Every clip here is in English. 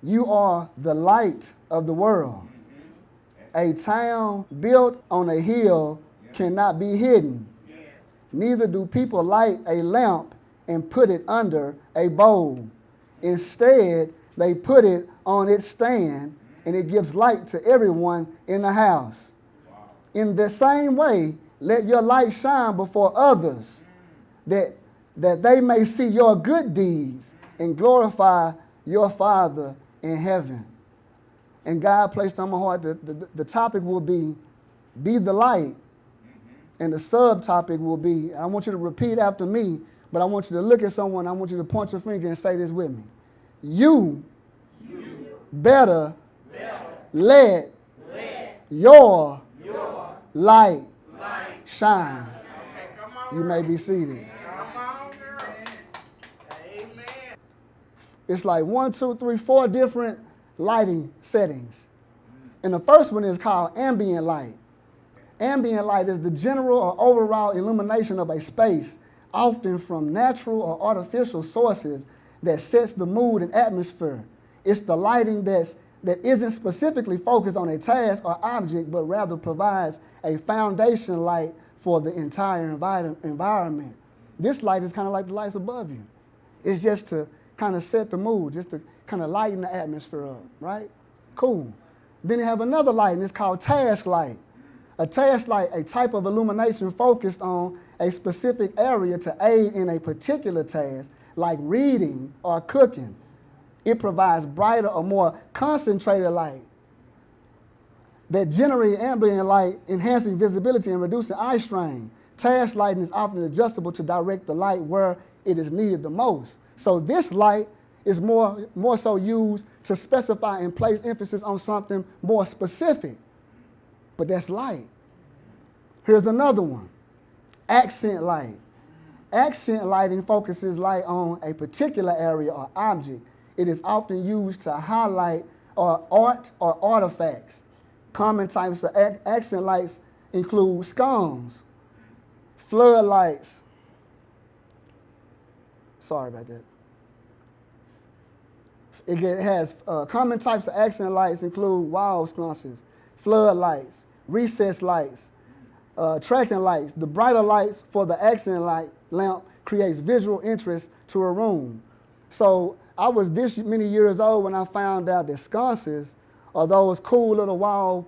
You are the light of the world. A town built on a hill cannot be hidden. Neither do people light a lamp and put it under a bowl. Instead, they put it on its stand, and it gives light to everyone in the house. In the same way, let your light shine before others, that they may see your good deeds and glorify your Father in heaven. And God placed on my heart the topic will be the light. And the subtopic will be, I want you to repeat after me, but I want you to look at someone, I want you to point your finger and say this with me. You better let your light shine. You may be seated. It's like 1, 2, 3, 4 different lighting settings. And the first one is called ambient light. Ambient light is the general or overall illumination of a space, often from natural or artificial sources, that sets the mood and atmosphere. It's the lighting that isn't specifically focused on a task or object, but rather provides a foundation light for the entire environment. This light is kind of like the lights above you. It's just to kind of set the mood, just to kind of lighten the atmosphere up, right? Cool. Then you have another light, and it's called task light. A task light, a type of illumination focused on a specific area to aid in a particular task, like reading or cooking. It provides brighter or more concentrated light that generates ambient light, enhancing visibility and reducing eye strain. Task lighting is often adjustable to direct the light where it is needed the most. So this light is more so used to specify and place emphasis on something more specific. But that's light. Here's another one. Accent light. Accent lighting focuses light on a particular area or object. It is often used to highlight art or artifacts. Common types of accent lights include scones, floodlights. Sorry about that. It has common types of accent lights include wall sconces, floodlights, recessed lights, tracking lights. The brighter lights for the accent light lamp creates visual interest to a room. So I was this many years old when I found out that sconces are those cool little wall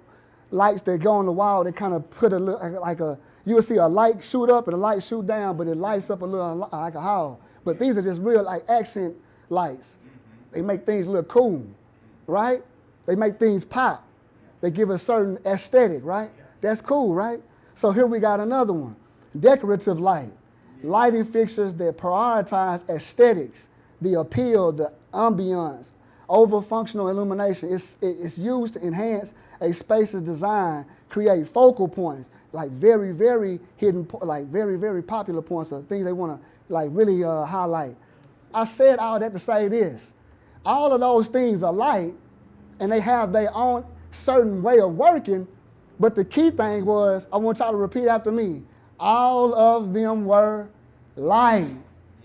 lights that go on the wall that kind of put a little, like you will see a light shoot up and a light shoot down, but it lights up a little like a hall. But these are just real like accent lights. They make things look cool, right? They make things pop. They give a certain aesthetic, right? That's cool, right? So here we got another one. Decorative light. Lighting fixtures that prioritize aesthetics, the appeal, the ambiance, over functional illumination. It's used to enhance a space's design, create focal points, like very, very hidden, like very, very popular points or things they want to like really highlight. I said all that to say this. All of those things are light, and they have their own certain way of working, but the key thing was, I want y'all to repeat after me, all of them were light.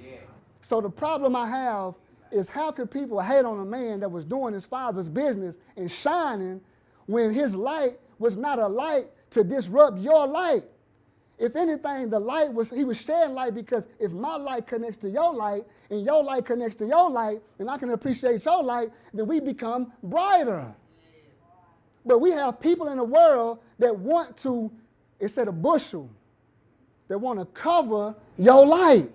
Yeah. So the problem I have is how could people hate on a man that was doing his father's business and shining when his light was not a light to disrupt your light? If anything, he was shedding light because if my light connects to your light and your light connects to your light and I can appreciate your light, then we become brighter. But we have people in the world that want to, instead of bushel, that want to cover your light.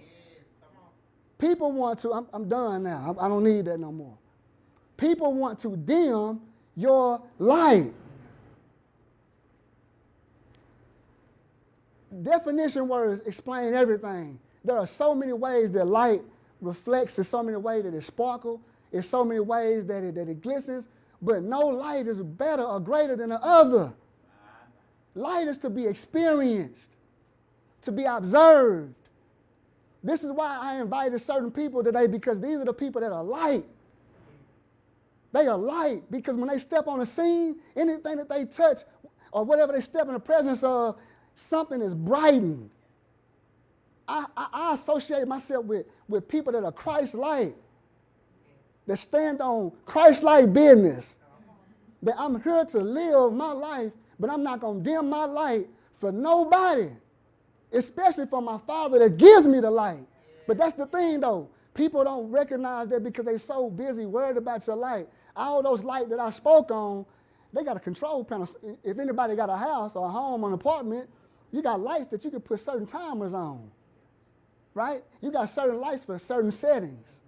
People want to, I'm done now. I don't need that no more. People want to dim your light. Definition words explain everything. There are so many ways that light reflects, there's so many ways that it sparkles, there's so many ways that it glistens, but no light is better or greater than the other. Light is to be experienced, to be observed. This is why I invited certain people today, because these are the people that are light. They are light because when they step on the scene, anything that they touch or whatever they step in the presence of, something is brightened. I associate myself with people that are Christ-like. that stand on Christ-like business. That I'm here to live my life, but I'm not going to dim my light for nobody, especially for my Father that gives me the light. But that's the thing, though. People don't recognize that because they're so busy worried about your light. All those lights that I spoke on, they got a control panel. If anybody got a house or a home or an apartment, you got lights that you can put certain timers on, right? You got certain lights for certain settings.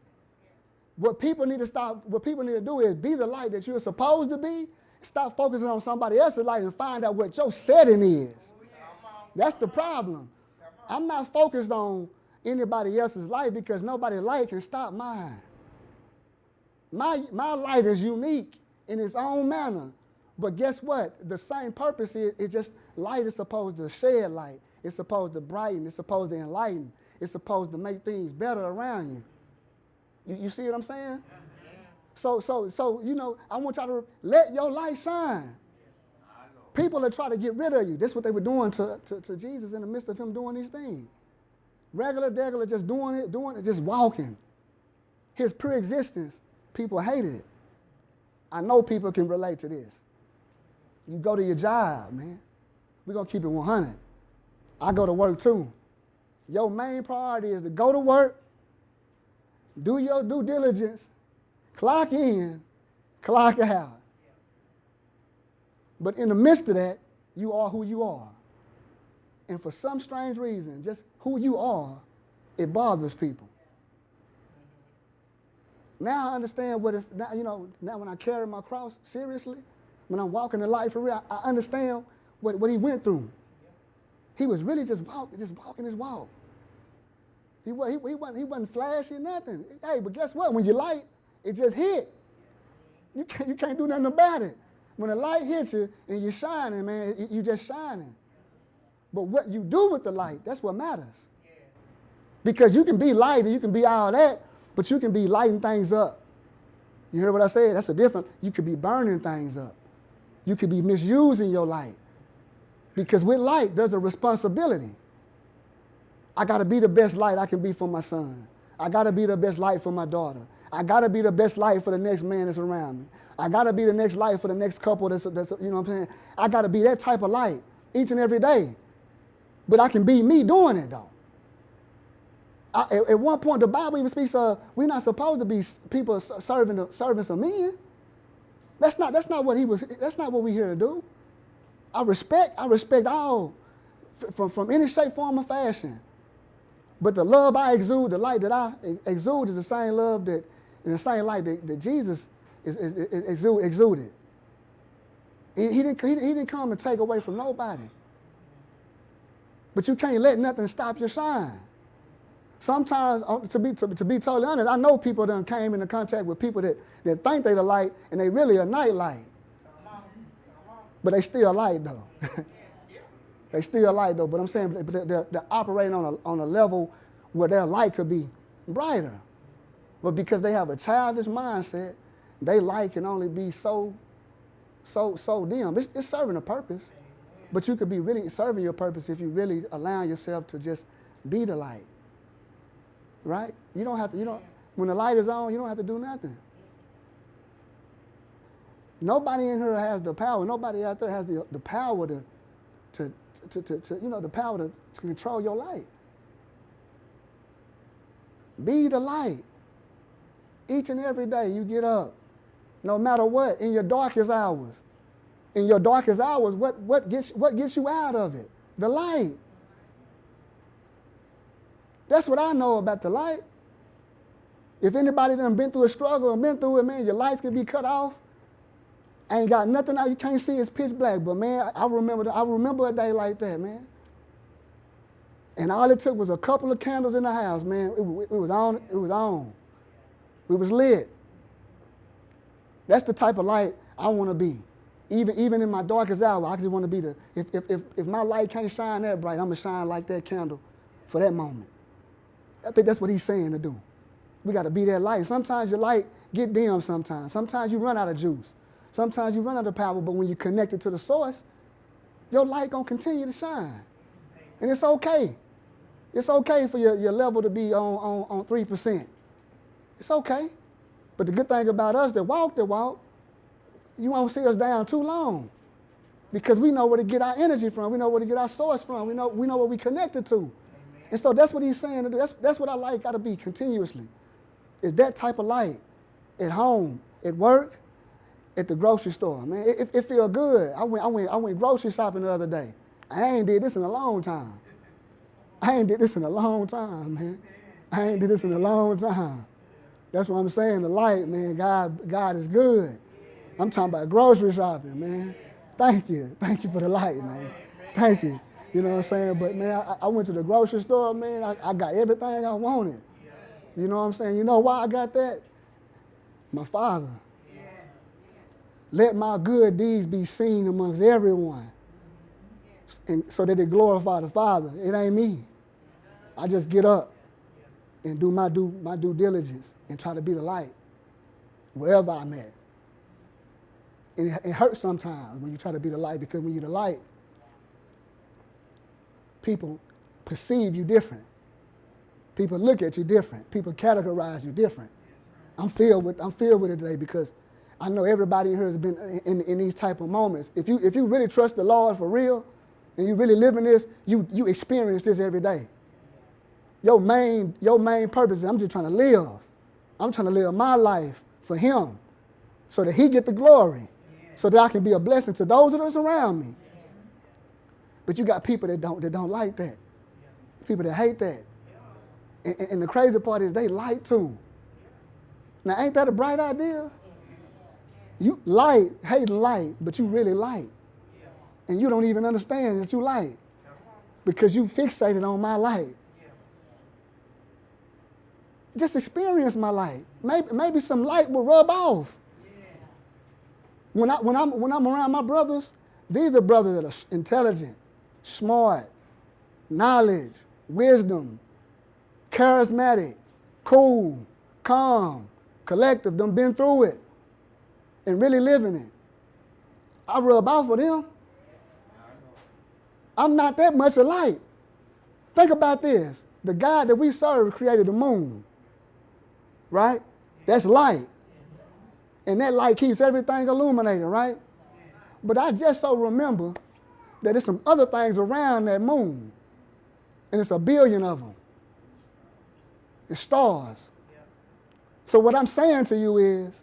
What people need to do is be the light that you're supposed to be. Stop focusing on somebody else's light and find out what your setting is. That's the problem. I'm not focused on anybody else's light because nobody's light can stop mine. My light is unique in its own manner. But guess what? The same purpose is just light is supposed to shed light. It's supposed to brighten. It's supposed to enlighten. It's supposed to make things better around you. You see what I'm saying? So you know, I want y'all to let your light shine. People that try to get rid of you. That's what they were doing to Jesus in the midst of him doing these things. Regular, just doing it, just walking. His pre-existence, people hated it. I know people can relate to this. You go to your job, man. We're going to keep it 100. I go to work too. Your main priority is to go to work, do your due diligence, clock in, clock out. But in the midst of that, you are who you are. And for some strange reason, just who you are, it bothers people. Now I understand now when I carry my cross seriously, when I'm walking in life for real, I understand what he went through. He was really just walking his walk. He wasn't flashy or nothing. Hey, but guess what? When you light, it just hit. You can't do nothing about it. When the light hits you and you're shining, man, you just shining. But what you do with the light, that's what matters. Because you can be light and you can be all that, but you can be lighting things up. You hear what I said? That's a different. You could be burning things up. You could be misusing your light. Because with light, there's a responsibility. I got to be the best light I can be for my son. I got to be the best light for my daughter. I got to be the best light for the next man that's around me. I got to be the next light for the next couple that's you know what I'm saying? I got to be that type of light each and every day. But I can be me doing it, though. At one point, the Bible even speaks of we're not supposed to be people serving some men. That's not what we're here to do. I respect all from any shape, form, or fashion. But the love I exude, the light that I exude is the same love and the same light that Jesus exuded. He didn't come to take away from nobody. But you can't let nothing stop your shine. Sometimes, to be totally honest, I know people that came into contact with people that think they're the light and they really a night light. But they still light though. They still light though. But I'm saying they're operating on a level where their light could be brighter. But because they have a childish mindset, their light can only be so dim. It's serving a purpose. But you could be really serving your purpose if you really allow yourself to just be the light. Right? You don't have to, when the light is on, you don't have to do nothing. Nobody in here has the power. Nobody out there has the power to the power to control your light. Be the light. Each and every day you get up, no matter what, in your darkest hours. In your darkest hours, what gets you out of it? The light. That's what I know about the light. If anybody done been through a struggle or been through it, man, your lights can be cut off. Ain't got nothing out. You can't see. It's pitch black. But man, I remember a day like that, man. And all it took was a couple of candles in the house, man. It was on. It was on. We was lit. That's the type of light I want to be. Even in my darkest hour, I just want to be if my light can't shine that bright, I'm gonna shine like that candle for that moment. I think that's what he's saying to do. We got to be that light. Sometimes your light get dim sometimes. Sometimes you run out of juice. Sometimes you run out of power, but when you connect it to the source, your light going to continue to shine. And it's okay. It's okay for your level to be on 3%. It's okay. But the good thing about us that walk the walk, you won't see us down too long. Because we know where to get our energy from. We know where to get our source from. We know what we connected to. Amen. And so that's what he's saying to do. That's what our light got to be continuously. Is that type of light at home, at work, at the grocery store. Man, it feel good. I went grocery shopping the other day. I ain't did this in a long time. Man. I ain't did this in a long time. That's what I'm saying. The light, man, God is good. I'm talking about grocery shopping, man. Thank you for the light, man. Thank you. You know what I'm saying? But man, I went to the grocery store, man. I got everything I wanted. You know what I'm saying? You know why I got that? My Father. Let my good deeds be seen amongst everyone, and so that it glorify the Father. It ain't me. I just get up and do my due diligence and try to be the light wherever I'm at. And it hurts sometimes when you try to be the light, because when you're the light, people perceive you different. People look at you different. People categorize you different. I'm filled with it today because I know everybody in here has been in these type of moments. If you really trust the Lord for real, and you really live in this, you experience this every day. Your main purpose is I'm just trying to live. I'm trying to live my life for Him, so that He get the glory, so that I can be a blessing to those that are around me. But you got people that don't like that. People that hate that. And the crazy part is they light too. Now, ain't that a bright idea? You hating light, but you really light. And you don't even understand that you light because you fixated on my light. Just experience my light. Maybe some light will rub off. When I'm around my brothers, these are brothers that are intelligent, smart, knowledge, wisdom, charismatic, cool, calm, collective, done been through it and really living it. I rub off with them. I'm not that much alike. Think about this. The God that we serve created the moon, right? That's light. And that light keeps everything illuminated, right? But I just so remember that there's some other things around that moon. And it's a billion of them. It's stars. So what I'm saying to you is,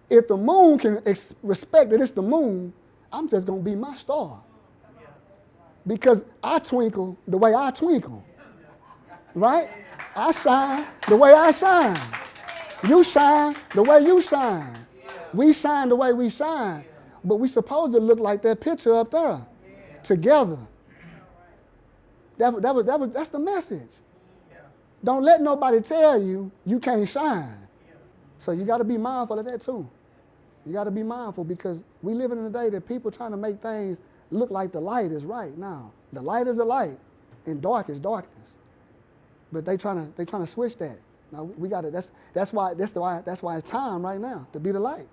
if the moon can respect that it's the moon, I'm just going to be my star. Because I twinkle the way I twinkle. Right? I shine the way I shine. You shine the way you shine. We shine the way we shine. But we supposed to look like that picture up there. Together. That's the message. Don't let nobody tell you you can't shine. So you got to be mindful of that too. You got to be mindful, because we live in a day that people trying to make things look like the light is right now. The light is the light, and dark is darkness. But they trying to switch that. Now we got to. That's why it's time right now to be the light.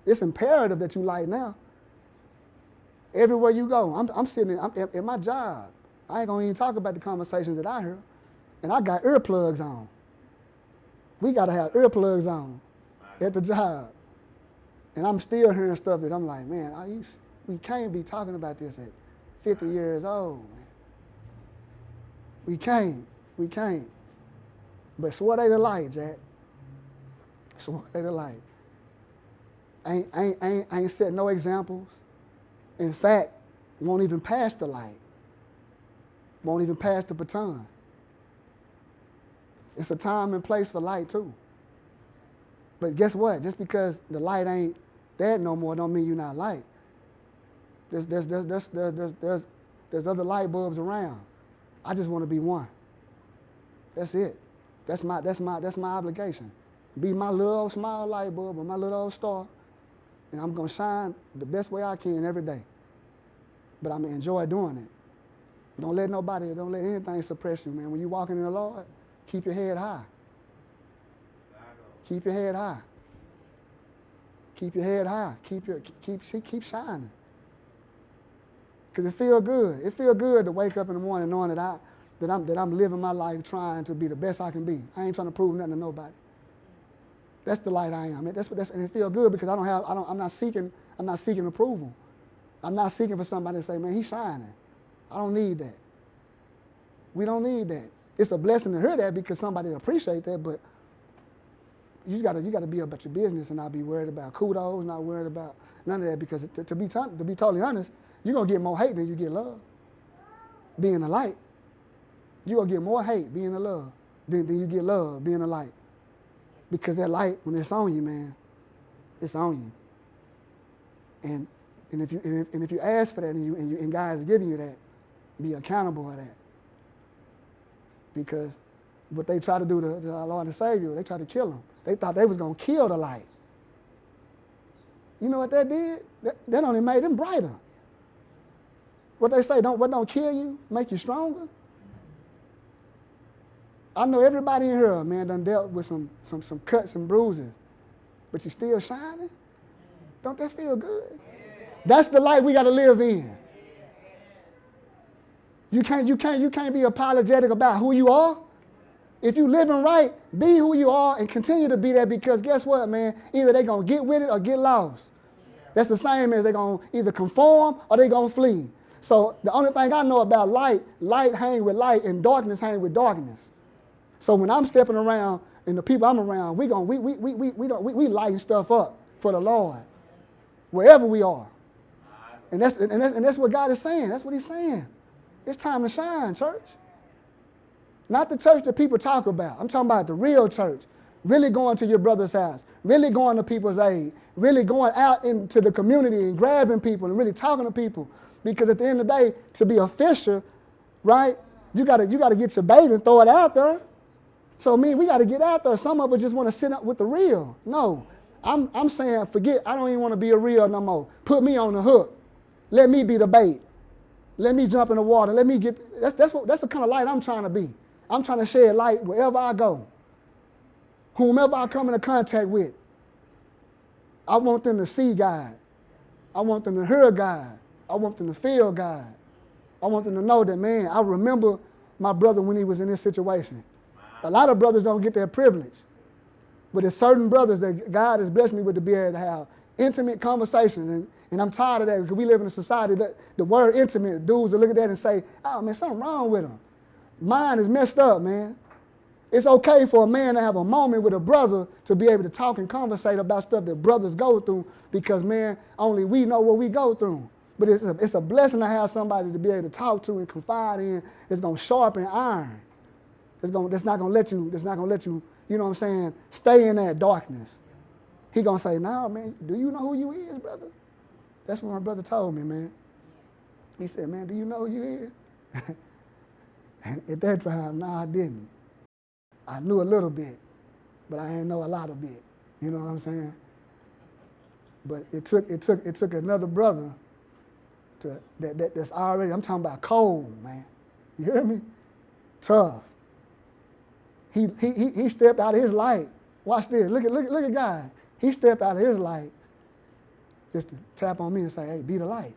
It's imperative that you light now. Everywhere you go, I'm sitting at my job. I ain't gonna even talk about the conversations that I hear, and I got earplugs on. We gotta have earplugs on at the job, and I'm still hearing stuff that I'm like, man, we can't be talking about this at 50 years old. Man. We can't. But swear they the light, Jack. Swear they the light. Ain't set no examples. In fact, won't even pass the light. Won't even pass the baton. It's a time and place for light too. But guess what? Just because the light ain't there no more don't mean you're not light. There's other light bulbs around. I just want to be one. That's it. That's my obligation. Be my little old small light bulb or my little old star, and I'm gonna shine the best way I can every day. But I'm gonna enjoy doing it. Don't let anything suppress you, man. When you're walking in the Lord, keep your head high. Keep your head high. Keep your head high. Keep shining. Because it feels good. It feels good to wake up in the morning knowing that I'm living my life trying to be the best I can be. I ain't trying to prove nothing to nobody. That's the light I am. And it feels good because I'm not seeking approval. I'm not seeking for somebody to say, man, he's shining. I don't need that. We don't need that. It's a blessing to hear that because somebody appreciate that, but you gotta be about your business and not be worried about kudos, not worried about none of that, because to be totally honest, you're gonna get more hate than you get love. Being a light. You're gonna get more hate being a love than you get love being a light. Because that light, when it's on you, man, it's on you. And if you ask for that and God is giving you that, be accountable for that. Because what they try to do to our Lord and Savior, they try to kill him. They thought they was gonna kill the light. You know what that did? That only made them brighter. What they say, what don't kill you, make you stronger. I know everybody in here, man, done dealt with some cuts and bruises, but you still shining? Don't that feel good? That's the light we got to live in. You can't be apologetic about who you are. If you living right, be who you are and continue to be that, because guess what, man? Either they're going to get with it or get lost. That's the same as they're going to either conform or they're going to flee. So the only thing I know about light hang with light and darkness hang with darkness. So when I'm stepping around and the people I'm around, we lighten stuff up for the Lord, wherever we are. And that's what God is saying. That's what he's saying. It's time to shine, church. Not the church that people talk about. I'm talking about the real church. Really going to your brother's house. Really going to people's aid. Really going out into the community and grabbing people and really talking to people. Because at the end of the day, to be a fisher, right, you gotta get your bait and throw it out there. So we got to get out there. Some of us just want to sit up with the reel. No, I'm saying forget. I don't even want to be a reel no more. Put me on the hook. Let me be the bait. Let me jump in the water. Let me get. That's the kind of light I'm trying to be. I'm trying to shed light wherever I go. Whomever I come into contact with. I want them to see God. I want them to hear God. I want them to feel God. I want them to know that, man, I remember my brother when he was in this situation. A lot of brothers don't get that privilege. But there's certain brothers that God has blessed me with to be able to have intimate conversations. And I'm tired of that because we live in a society that the word intimate, dudes will look at that and say, oh, man, something wrong with him. Mine is messed up, man. It's okay for a man to have a moment with a brother to be able to talk and conversate about stuff that brothers go through because, man, only we know what we go through. But it's a blessing to have somebody to be able to talk to and confide in. It's going to sharpen iron. It's not going to let you, you know what I'm saying, stay in that darkness. He going to say, nah, man, do you know who you is, brother? That's what my brother told me, man. He said, man, do you know who you is? And at that time, no, I didn't. I knew a little bit, but I didn't know a lot of bit. You know what I'm saying? But it took another brother that's already, I'm talking about cold, man. You hear me? Tough. He stepped out of his light. Watch this. Look at God. He stepped out of his light just to tap on me and say, hey, be the light.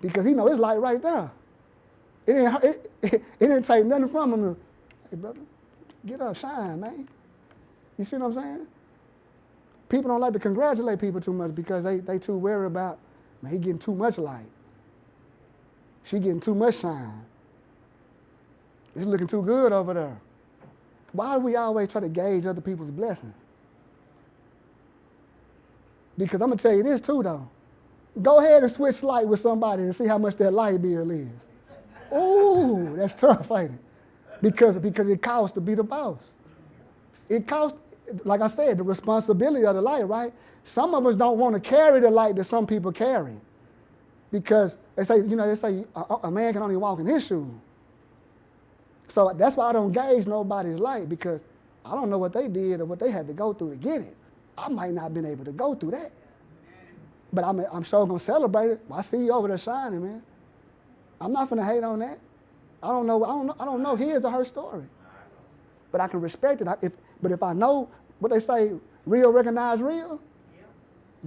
Because he know his light right there. It didn't take nothing from him to, hey, brother, get up, shine, man. You see what I'm saying? People don't like to congratulate people too much because they too worried about, man, he getting too much light. She getting too much shine. It's looking too good over there. Why do we always try to gauge other people's blessings? Because I'm going to tell you this too, though. Go ahead and switch light with somebody and see how much that light bill is. Ooh, that's tough, ain't it? Because it costs to be the boss. It costs, like I said, the responsibility of the light, right? Some of us don't want to carry the light that some people carry. Because they say a man can only walk in his shoes. So that's why I don't gauge nobody's light, because I don't know what they did or what they had to go through to get it. I might not have been able to go through that. But I'm sure going to celebrate it. I see you over there shining, man. I'm not going to hate on that. I don't know his or her story. But I can respect it. But if I know what they say, real recognize real,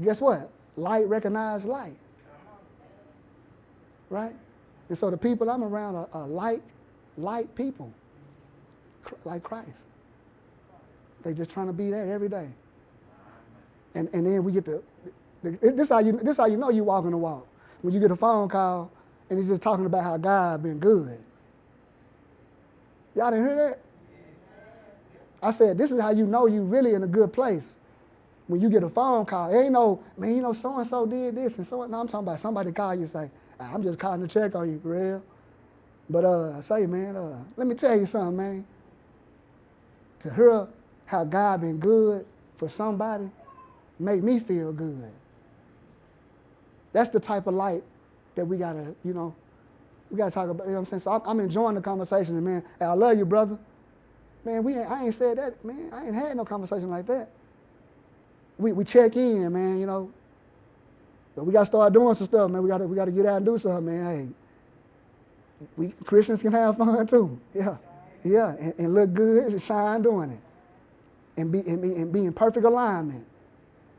guess what? Light recognize light. Right? And so the people I'm around are light people, like Christ. They just trying to be that every day. And then we get this how you know you walking the walk. When you get a phone call and he's just talking about how God been good. Y'all didn't hear that? I said, this is how you know you really in a good place. When you get a phone call, it ain't no, man, you know, so-and-so did this and so. No, I'm talking about somebody call you and say, I'm just calling to check on you, real. But say, man, let me tell you something, man. To hear how God been good for somebody make me feel good. That's the type of light that we gotta, we gotta talk about, you know what I'm saying? So I'm enjoying the conversation, and man, hey, I love you, brother. Man, I ain't said that, man. I ain't had no conversation like that. We check in, man, But we gotta start doing some stuff, man. We gotta get out and do something, man. Hey, we Christians can have fun too. Yeah. Yeah. And look good and shine doing it. And be in perfect alignment.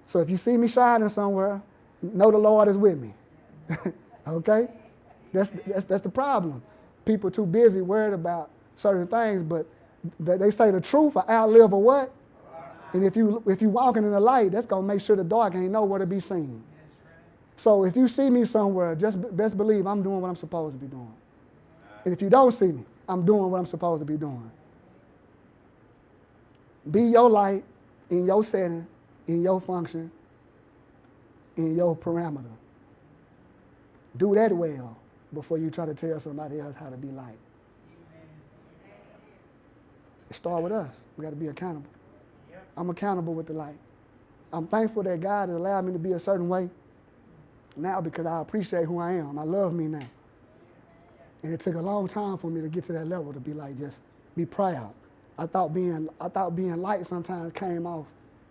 So if you see me shining somewhere, know the Lord is with me. Okay? That's the problem. People too busy worried about certain things, but they say the truth will outlive a what? And if you walking in the light, that's gonna make sure the dark ain't nowhere to be seen. So if you see me somewhere, just best believe I'm doing what I'm supposed to be doing. And if you don't see me, I'm doing what I'm supposed to be doing. Be your light in your setting, in your function, in your parameter. Do that well before you try to tell somebody else how to be light. It starts with us. We got to be accountable. I'm accountable with the light. I'm thankful that God has allowed me to be a certain way now because I appreciate who I am. I love me now. And it took a long time for me to get to that level to be like, just be proud. I thought being light sometimes came off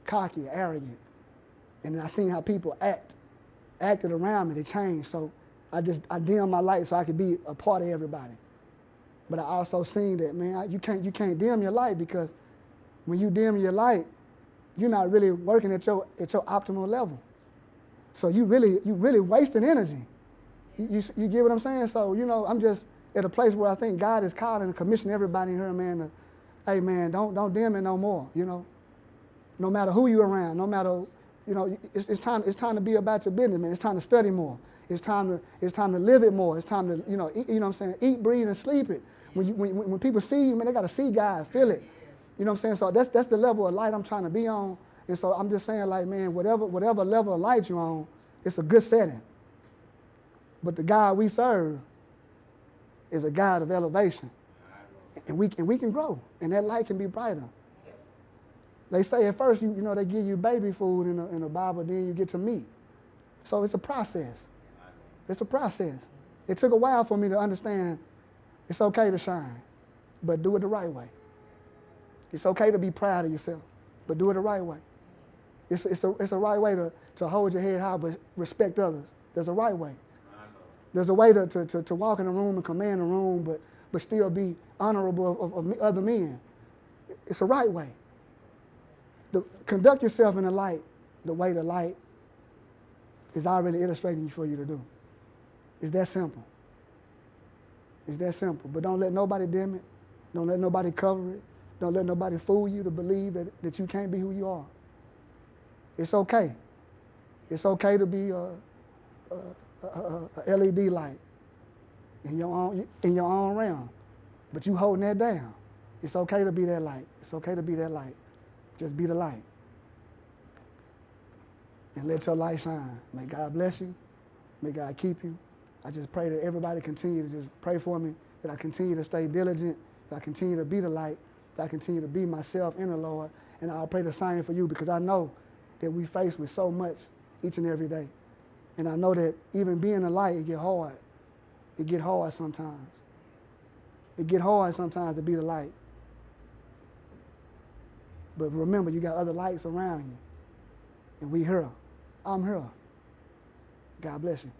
cocky, arrogant. And then I seen how people acted around me. They changed. So I dimmed my light so I could be a part of everybody. But I also seen that, man, you can't dim your light, because when you dim your light, you're not really working at your optimal level. So you really wasting energy. You get what I'm saying? So, I'm just at a place where I think God is calling and commissioning everybody in here, man, to, hey, man, don't dim it no more, No matter who you're around, no matter, it's time to be about your business, man. It's time to study more. It's time to live it more. It's time to, eat, what I'm saying, eat, breathe, and sleep it. When people see you, man, they got to see God, feel it. You know what I'm saying? So that's the level of light I'm trying to be on. And so I'm just saying, like, man, whatever level of light you're on, it's a good setting. But the God we serve is a God of elevation. And we can grow, and that light can be brighter. They say at first, they give you baby food in the Bible, then you get to meat. So it's a process. It's a process. It took a while for me to understand it's okay to shine, but do it the right way. It's okay to be proud of yourself, but do it the right way. It's a right way to hold your head high, but respect others. There's a right way. There's a way to walk in a room and command a room, but still be honorable of other men. It's a right way. Conduct yourself in the light the way the light is already illustrating for you to do. It's that simple. It's that simple. But don't let nobody dim it. Don't let nobody cover it. Don't let nobody fool you to believe that you can't be who you are. It's okay. It's okay to be a LED light in your own realm, but you holding that down. It's okay to be that light. It's okay to be that light. Just be the light. And let your light shine. May God bless you. May God keep you. I just pray that everybody continue to just pray for me, that I continue to stay diligent, that I continue to be the light, that I continue to be myself in the Lord. And I'll pray the same for you, because I know that we face with so much each and every day. And I know that even being a light, it get hard. It get hard sometimes. It get hard sometimes to be the light. But remember, you got other lights around you. And we here. I'm here. God bless you.